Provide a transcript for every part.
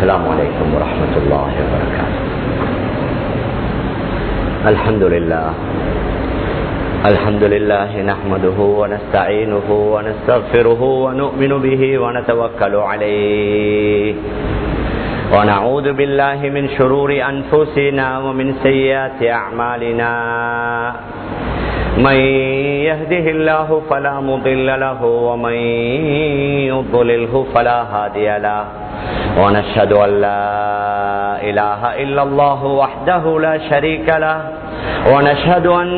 السلام عليكم ورحمة الله وبركاته. الحمد لله نحمده ونستعينه ونستغفره ونؤمن به ونتوكل عليه ونعوذ بالله من شرور أنفسنا ومن سيئات أعمالنا. من يهده الله فلا مضل له ومن يضلله فلا هادي له. ونشهد أن لا إله إلا الله وحده لا شريك له. ونشهد أن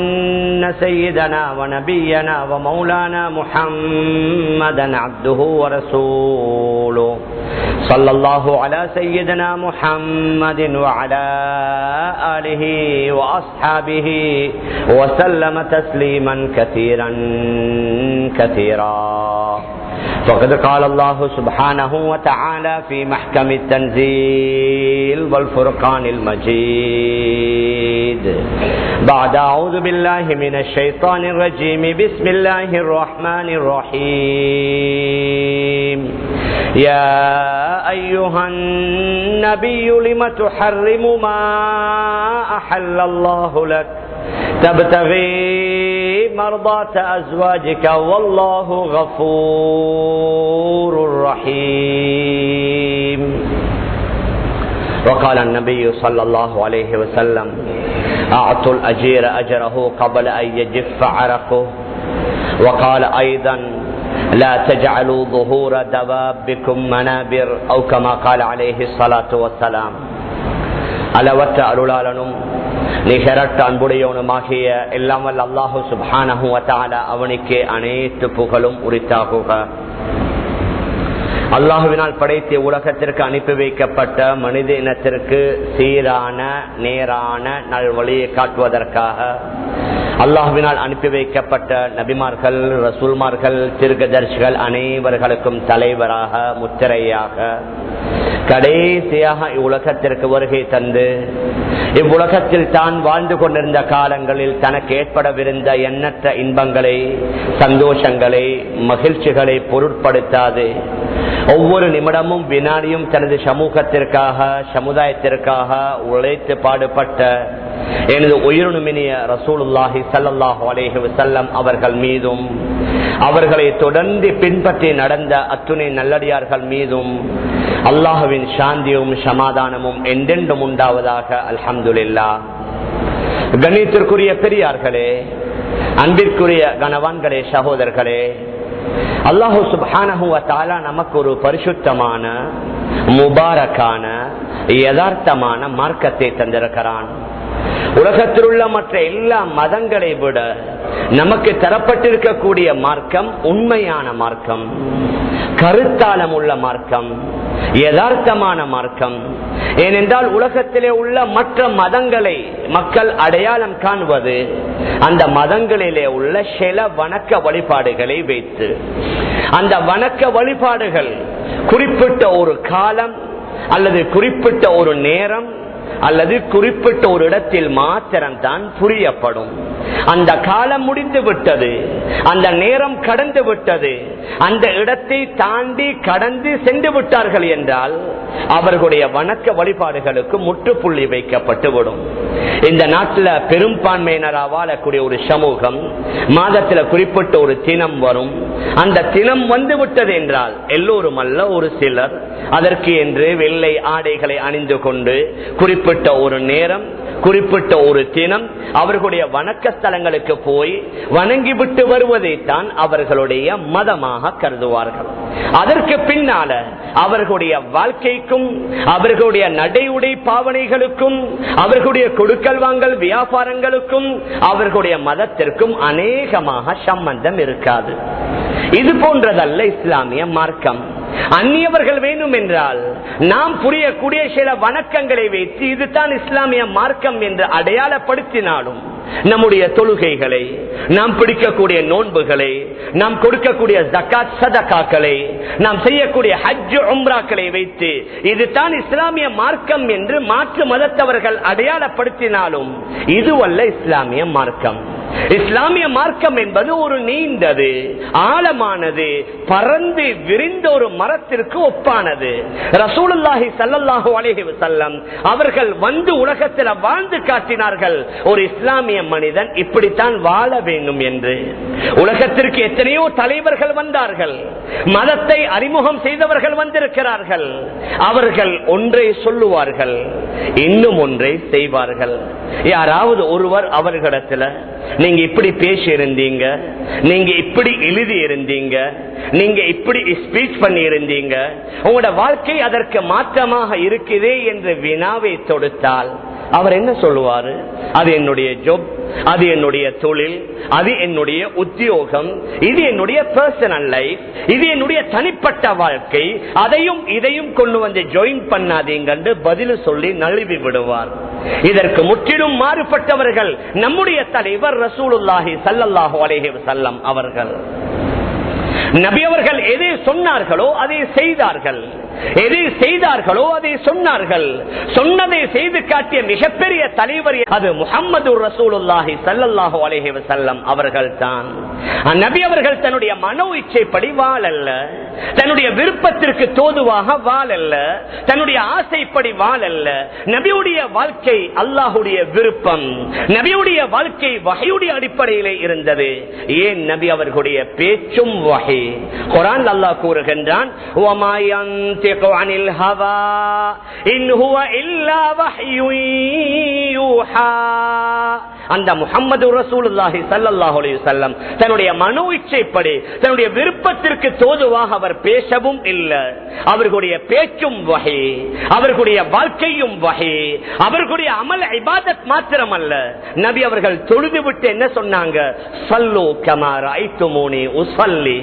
سيدنا ونبينا ومولانا محمدا عبده ورسوله. صلى الله على سيدنا محمد وعلى آله وأصحابه وسلم تسليما كثيرا كثيرا. فقد قال الله سبحانه وتعالى في محكم التنزيل والفرقان المجيد بعد أعوذ بالله من الشيطان الرجيم بسم الله الرحمن الرحيم. يا أيها النبي لم تحرم ما أحل الله لك تبتغي مرضات أزواجك والله غفور رحيم. وقال النبي صلى الله عليه وسلم أعطوا الأجير أجره قبل أن يجف عرقه. وقال أيضا لا تجعلوا ظهور دوابكم منابر أو كما قال عليه الصلاة والسلام. அளவற்ற அருளாளனும் நிகரற்ற அன்புடையவனுமாகிய எல்லாம் வல்ல அல்லாஹு சுப்ஹானஹு வ தஆலா அவனுக்கே அனைத்து புகழும் உரித்தாகுக. அல்லாஹுவினால் படைத்த உலகத்திற்கு அனுப்பி வைக்கப்பட்ட மனித இனத்திற்கு சீரான நேரான நல்வழியை காட்டுவதற்காக அல்லாஹுவினால் அனுப்பி வைக்கப்பட்ட நபிமார்கள், ரசூல்மார்கள், தீர்க்கதரிசிகள் அனைவர்களுக்கும் தலைவராக முத்திரையாக கடைசியாக இவ்வுலகத்திற்கு வருகை தந்து இவ்வுலகத்தில் தான் வாழ்ந்து கொண்டிருந்த காலங்களில் தனக்கு ஏற்படவிருந்த எண்ணற்ற இன்பங்களை, சந்தோஷங்களை, மகிழ்ச்சிகளை பொருட்படுத்தாது ஒவ்வொரு நிமிடமும் வினாடியும் தனது சமூகத்திற்காக, சமுதாயத்திற்காக உழைத்து பாடுபட்ட எனது உயிரினுமினிய ரசூலுல்லாஹி ஸல்லல்லாஹு அலைஹி வஸல்லம் அவர்கள் மீதும் அவர்களை தொடர்ந்து பின்பற்றி நடந்த அத்துணை நல்லடியார்கள் மீதும் அல்லாஹுவின் சாந்தியும் சமாதானமும் என்றென்றும் உண்டாவதாக. அல்ஹம்துலில்லாஹ். கண்ணியத்திற்குரிய பெரியார்களே, அன்பிற்குரிய கணவான்களே, சகோதரர்களே, அல்லாஹு சுப்ஹானஹு வ தஆலா நமக்கு ஒரு பரிசுத்தமான, முபாரக்கான, யதார்த்தமான மார்க்கத்தை தந்திருக்கிறான். உலகத்தில் உள்ள மற்ற எல்லா மதங்களை விட நமக்கு தரப்பட்டிருக்கக்கூடிய மார்க்கம் உண்மையான மார்க்கம், கருத்தாலம் உள்ள மார்க்கம், யதார்த்தமான மார்க்கம். ஏனென்றால் உலகத்திலே உள்ள மற்ற மதங்களை மக்கள் அடையாளம் காண்பது அந்த மதங்களிலே உள்ள சில வணக்க வழிபாடுகளை வைத்து. அந்த வணக்க வழிபாடுகள் குறிப்பிட்ட ஒரு காலம் அல்லது குறிப்பிட்ட ஒரு நேரம் அல்லது குறிப்பிட்ட ஒரு இடத்தில் மாத்திரம்தான் புரியப்படும். அந்த காலம் முடிந்து விட்டது, அந்த நேரம் கடந்து விட்டது, அந்த இடத்தை தாண்டி கடந்து சென்று விட்டார்கள் என்றால் அவர்களுடைய வணக்க வழிபாடுகளுக்கு முற்றுப்புள்ளி வைக்கப்பட்டுவிடும். இந்த நாட்டில் பெரும்பான்மையினராக வாழக்கூடிய ஒரு சமூகம் மாதத்தில் குறிப்பிட்ட ஒரு தினம் வரும். அந்த தினம் வந்து விட்டது என்றால் எல்லோரும் அல்ல, ஒரு சிலர் அதற்கு என்று வெள்ளை ஆடைகளை அணிந்து கொண்டு குறிப்பிட்ட ஒரு நேரம், குறிப்பிட்ட ஒரு தினம் அவர்களுடைய வணக்க ஸ்தலங்களுக்கு போய் வணங்கிவிட்டு வருவதைத்தான் அவர்களுடைய மதமாக கருதுவார்கள். அதற்கு பின்னால அவர்களுடைய வாழ்க்கைக்கும் அவர்களுடைய நடை உடை பாவனைகளுக்கும் அவர்களுடைய கொடுக்கல் வாங்கல் வியாபாரங்களுக்கும் அவர்களுடைய மதத்திற்கும் அநேகமாக சம்பந்தம் இருக்காது. இது போன்றதல்ல இஸ்லாமிய மார்க்கம். அந்நியவர்கள் வேணும் என்றால் நாம் புரியக்கூடிய சில வணக்கங்களை வைத்து இதுதான் இஸ்லாமிய மார்க்கம் என்று அடையாளப்படுத்தினாலும் நம்முடைய தொழுகைகளை, நாம் பிடிக்கக்கூடிய நோன்புகளை, நாம் கொடுக்கக்கூடிய ஜகாத் சதகாக்களை, நாம் செய்யக்கூடிய ஹஜ் உம்ராக்களை வைத்து இதுதான் இஸ்லாமிய மார்க்கம் என்று மாற்று மதத்தவர்கள் அடையாளப்படுத்தினாலும் இதுவல்ல இஸ்லாமிய மார்க்கம். இஸ்லாமிய மார்க்கம் என்பது ஒரு நீண்டது, ஆழமானது, பறந்து விரிந்த ஒரு மரத்திற்கு ஒப்பானது. ரசூலுல்லாஹி ஸல்லல்லாஹு அலைஹி வஸல்லம் அவர்கள் வந்து உலகத்தில் வாழ்ந்து காட்டினார்கள், ஒரு இஸ்லாமிய மனிதன் இப்படித்தான் வாழ வேண்டும் என்று. உலகத்திற்கு எத்தனையோ தலைவர்கள் வந்தார்கள், மதத்தை அறிமுகம் செய்தவர்கள் வந்திருக்கிறார்கள். அவர்கள் ஒன்றை சொல்லுவார்கள், இன்னும் ஒன்றை செய்வார்கள். யாராவது ஒருவர் அவர்களிடத்தில் நீங்க இப்படி பேசி இருந்தீங்க, நீங்க இப்படி எழுதி இருந்தீங்க, நீங்க இப்படி ஸ்பீச் பண்ணி இருந்தீங்க, உங்களோட வாழ்க்கை அதற்கு மாற்றமாக இருக்குதே என்று வினாவை தொடுத்தால் அவர் என்ன சொல்லுவாரு? அது என்னுடைய ஜாப், அது என்னுடைய தொழில், அது என்னுடைய உத்தியோகம், இது என்னுடைய பர்சனல் லைஃப், இது என்னுடைய தனிப்பட்ட வாழ்க்கை, அதையும் இதையும் கொண்டு வந்து ஜாயின் பண்ணாதீங்க பதில் சொல்லி நழுவி விடுவார். இதற்கு முற்றிலும் மாறுபட்டவர்கள் நம்முடைய தலைவர் ரசூலுல்லாஹி ஸல்லல்லாஹு அலைஹி வஸல்லம் அவர்கள். நபி அவர்கள் எதை சொன்னார்களோ அதை செய்தார்கள், எதை செய்தார்களோ அதை சொன்னார்கள். சொன்னதை செய்து காட்டிய மிகப்பெரிய தலைவர் அது முஹம்மது ரசூலுல்லாஹி ஸல்லல்லாஹு அலைஹி வஸல்லம் அவர்கள் தான். நபி அவர்கள் தன்னுடைய மனோ இச்சைப்படி வாழல்ல, தன்னுடைய விருப்பத்திற்கு தோதுவாக வாழல்ல, தன்னுடைய ஆசைப்படி வாழல்ல. நபியுடைய வாழ்க்கை அல்லாஹுடைய விருப்பம், நபியுடைய வாழ்க்கை வஹீயுடைய அடிப்படையிலே இருந்தது. ஏன் நபி அவர்களுடைய பேச்சும் வஹீ. குர்ஆன் அல்லாஹ் கூறுகின்றான், வமா யன்திகு அனில் ஹவா இன் ஹுவ இல்லா வஹ்யுன் யூஹா. அந்த முஹம்மது ரசூலுல்லாஹி ஸல்லல்லாஹு அலைஹி வஸல்லம் தன்னுடைய மனோ இச்சைப்படி தன்னுடைய விருப்பத்திற்கு தோதுவாக அவர் பேசவும் இல்லை. அவர்களுடைய பேச்சும் வஹீ, அவர்களுடைய வாழ்க்கையும் வஹீ, அவர்களுடைய அமல் இபாதத் மாத்திரமல்ல. நபி அவர்கள் தொழுது விட்டு என்ன சொன்னாங்க? ஸல்லு கமா ரஅய்துமூனி உஸல்லி.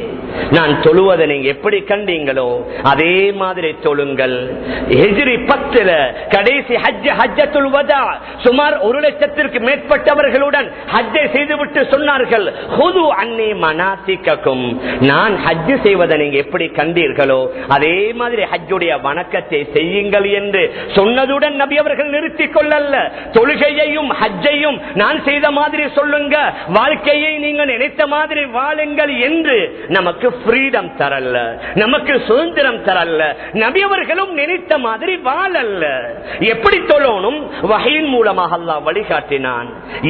நான் தொழுவதை நீங்க எப்படி கண்டீங்களோ அதே மாதிரி தொழுங்கள். ஹிஜ்ரி 10 கடைசி ஹஜ்ஜத்துல் வதா சுமார் 1,00,000க்கு மேற்பட்டவர்களுடன் ஹஜ்ஜை செய்துவிட்டு சொன்னார்கள், ஹுது அன்னி மனாசிக்கக்கும். நான் ஹஜ் செய்வதை நீங்க எப்படி கண்டீர்களோ அதே மாதிரி ஹஜ்ஜுடைய வணக்கத்தை செய்யுங்கள் என்று சொன்னதுடன் நபி அவர்கள் நிறுத்திக் கொள்ளல்ல. தொழுகையையும் ஹஜ்ஜையும் நான் செய்த மாதிரி சொல்லுங்க, வாழ்க்கையை நீங்க நினைத்த மாதிரி வாழுங்கள் என்று நமக்கு ஃப்ரீடம் தரல்ல, நமக்கு சுதந்திரம் தரல்ல. நபி அவர்களும் நினைத்த மாதிரி வாழல்ல. எப்படி தொழணும்? வஹீயின் மூலமாக அல்லாஹ் வழிகாட்டினான்.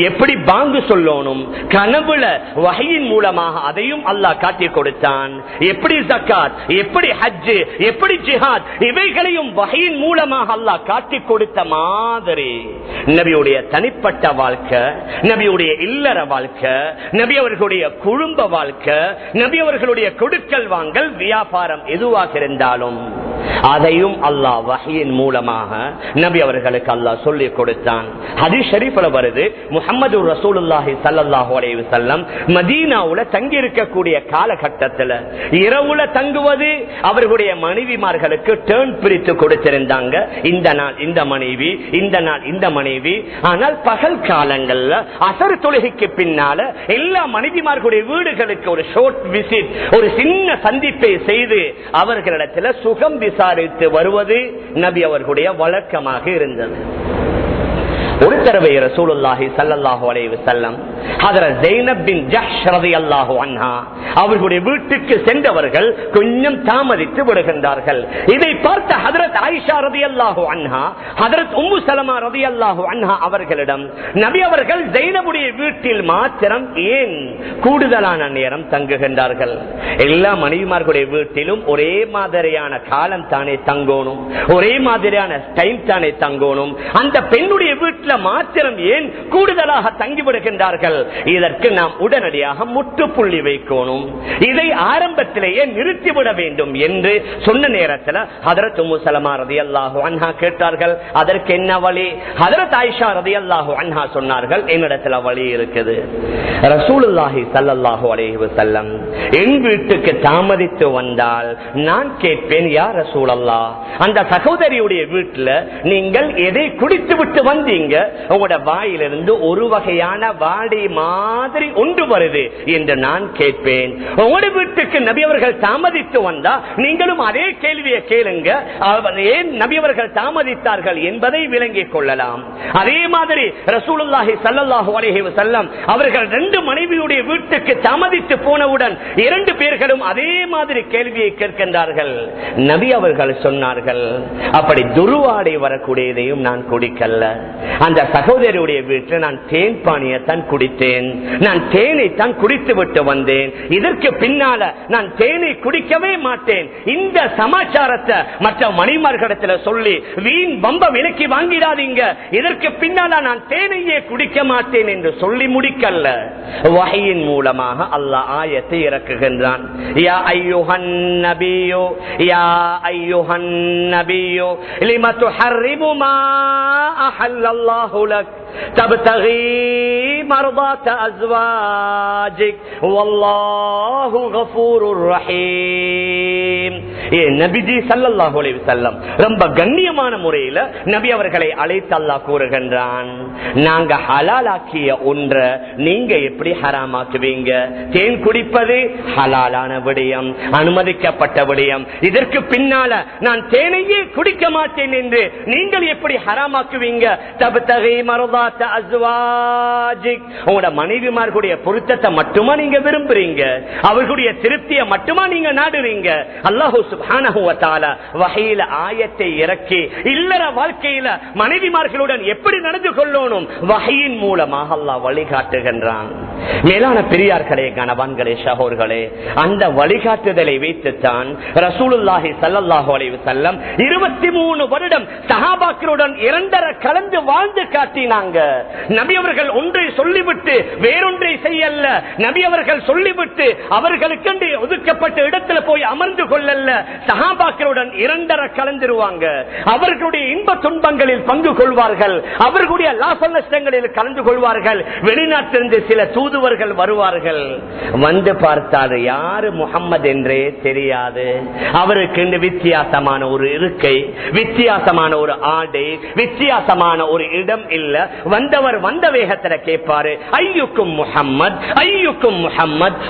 எப்படி பாங்கு சொல்லணும்? கனவுல வஹீயின் மூலமாக அதையும் அல்லாஹ் காட்டி கொடுத்தான். எப்படி ஜகாத், எப்படி ஹஜ், எப்படி ஜிஹாத், இவைகளையும் வஹீயின் மூலமாக அல்லாஹ் காட்டி கொடுத்த மாதிரி நபியுடைய தனிப்பட்ட வாழ்க்கை, நபியுடைய இல்லற வாழ்க்கை, நபி அவர்களுடைய குடும்ப வாழ்க்கை, நபி அவர்களுடைய கொடுக்கல் வாங்கல் வியாபாரம் எதுவாக இருந்தாலும் அதையும் அல்லாஹ் வஹீயின் மூலமாக நபி அவர்களுக்கு அல்லாஹ் சொல்லிக் கொடுத்தான். ஹதீஸ் ஷரீஃப்ல வருது, முஹம்மது ரசூலுல்லாஹி ஸல்லல்லாஹு அலைஹி வஸல்லம் மதீனாவுல தங்கி இருக்கக்கூடிய காலகட்டத்தில் இரவுல தங்குவது அவர்களுடைய மனைவிமார்களுக்கு டர்ன் பிரித்து கொடுத்திருந்தாங்க. இந்த நாள் இந்த மனைவி, இந்த நாள் இந்த மனைவி. ஆனால் பகல் காலங்கள்ல அசர் தொழுகைக்கு பின்னால எல்லா மனைவிமார்களுடைய வீடுகளுக்கு ஒரு ஷார்ட் விசிட், ஒரு சின்ன சந்திப்பை செய்து அவர்களிடத்தில் சுகம் விசாரித்து வருவது நபி அவர்களுடைய வழக்கமாக இருந்தது. ஒரு தடவை ரசூலுல்லாஹி ஸல்லல்லாஹு அலைஹி வஸல்லம் ஹஜ்ரத் ஸைனப் பின் ஜஹ்ஷ் ரலியல்லாஹு அன்ஹா அவர்களுடைய வீட்டுக்கு சென்றவர்கள் கொஞ்சம் தாமதித்து விடுகின்றார்கள். இதை பார்த்த ஹஜ்ரத் ஆயிஷா ரலியல்லாஹு அன்ஹா, ஹஜ்ரத் உம்மு சலமா ரலியல்லாஹு அன்ஹா அவர்களிடம் நபி அவர்கள் ஸைனபுடைய வீட்டில் மாத்திரம் ஏன் கூடுதலான நேரம் தங்குகின்றார்கள்? எல்லா மனைவிமார்களுடைய வீட்டிலும் ஒரே மாதிரியான காலம் தானே தங்கணும், ஒரே மாதிரியான டைம் தானே தங்கணும். அந்த பெண்ணுடைய வீட்டில் மாத்திரம் ஏன் கூடுதலாக தங்கிவிடுகின்றார்கள்? இதற்கு நாம் உடனடியாக முற்றுப்புள்ளி வைக்கணும், இதை ஆரம்பத்திலேயே நிறுத்திவிட வேண்டும் என்று சொன்ன நேரத்தில் ஹஜ்ரத் உம்மு சலமா ரலியல்லாஹு அன்ஹா கேட்டார்கள், அதற்கு என்ன வழி? ஹஜ்ரத் ஆயிஷா ரலியல்லாஹு அன்ஹா சொன்னார்கள், என்னிடத்தில் வழி இருக்குது. ரசூலுல்லாஹி ஸல்லல்லாஹு அலைஹி வஸல்லம் என் வீட்டுக்கு தாமதித்து வந்தால் நான் கேட்பேன், யா ரசூலல்லாஹ், அந்த சகோதரியுடைய வீட்டில் நீங்கள் எதை குடித்து விட்டு வந்தீங்க? உங்களோட வாயிலிருந்து ஒரு வகையான வாடை மாதிரி ஒன்று வருது என்று நான் கேட்பேன். உங்களோட வீட்டுக்கு நபி அவர்கள் தாமதித்து வந்தா நீங்களும் அதே கேள்வியை கேளுங்க, ஏன் நபி அவர்கள் தாமதித்தார்கள் என்பதை விளங்கிக் கொள்ளலாம். அதே மாதிரி ரசூலுல்லாஹி ஸல்லல்லாஹு அலைஹி வஸல்லம் அவர்கள் 2 மனைவியுடைய வீட்டுக்கு தாமதித்து போனவுடன் 2 பேர்களும் அதே மாதிரி கேள்வியை கேட்கின்றார்கள். நபி அவர்கள் சொன்னார்கள், அப்படி துருவாடை வரக்கூடியதையும் நான் குடிக்கல்ல. அந்த சகோதரியுடைய வீட்டில் நான் தேன் பானியத்தான் குடித்தேன். நான் தேனை தான் குடித்து விட்டு வந்தேன். இதற்கு பின்னால நான் தேனை குடிக்கவே மாட்டேன். இந்த சமாச்சாரத்தை மற்ற மணிமார்களிடத்தில் சொல்லி வீண் வம்ப விலக்கி வாங்கிடாதீங்க. இதற்கு பின்னால நான் தேனையே குடிக்க மாட்டேன் என்று சொல்லி முடிக்கல்ல. வஹீயின் மூலமாக அல்லாஹ் ஆயத்தை இறக்குகின்றான். யா அய்யுஹன் நபியு யா அய்யுஹன் நபியு லிம துஹர்ரிமு மா அஹல்லல்லாஹு லக் தப்தகி மர்தாத அஸ்வாஜிக் வல்லாஹு கஃபூருர் ரஹீம். நபிஜி ஸல்லல்லாஹு அலைஹி வஸல்லம் ரொம்ப கண்ணியமான முறையில் நபி அவர்களை அழைத்து அல்லாஹ் கூறுகின்றான், நாங்க ஹலாலாக்கிய ஒன்றை நீங்க எப்படி ஹராமாக்குவீங்க? தேன் குடிப்பது ஹலாலான விடயம், அனுமதிக்கப்பட்ட விடயம். இதற்கு பின்னால நான் தேனையே குடிக்க மாட்டேன் என்று நீங்கள் எப்படி ஹராமாக்குவீங்க? தப்தகி மர்தாத அஸ்வாஜிக், உங்களோட மனைவிமார்களுடைய பொருத்தத்தை மட்டுமா நீங்க விரும்புறீங்க? அவர்களுடைய திருப்தியை மட்டுமா நீங்க நாடுறீங்க? அல்லாஹ் சுப்ஹானஹு வ தஆலா வஹீல ஆயத்தை இறக்கி இல்லற வாழ்க்கையில மனைவிமார்களுடன் எப்படி நடந்து கொள்ளணும் வஹீயின் மூலமாக அல்லாஹ் வழிகாட்டுகின்றான். மேலான பெரியார்களே, கணவான்களே, சகோதரர்களே, அந்த வழிகாட்டுதலை வைத்துத்தான் ரசூலுல்லாஹி ஸல்லல்லாஹு அலைஹி வஸல்லம் 23 வருடம் சஹாபாக்களுடன் 2.5 கலந்து வாழ்ந்து காட்டினாங்க. நபி அவர்கள் ஒன்றை சொல்லிவிட்டு வேறொன்றை செய்யல்ல. நபி அவர்கள் சொல்லிவிட்டு அவர்களுக்கு ஒதுக்கப்பட்ட இடத்துல போய் அமர்ந்து கொள்ளல்ல. சஹாபாக்களுடன் 2.5 கலந்துருவாங்க. அவர்களுடைய இன்ப துன்பங்களில் பங்கு கொள்வார்கள். அவர்களுடைய லாப நஷ்டங்களில் கலந்து கொள்வார்கள். வெளிநாட்டிலிருந்து சில தூதுவர்கள் வருவார்கள். வந்து பார்த்தால் யாரு முஹம்மது என்றே தெரியாது. அவருக்கு வித்தியாசமான ஒரு இருக்கை, வித்தியாசமான ஒரு ஆடை, வித்தியாசமான ஒரு இடம் இல்ல. வந்தவர் வந்த வேகத்துல கேட்பாரு, ஐயுக்கும் முஹம்மத், ஐயுக்கும் முஹம்மத்.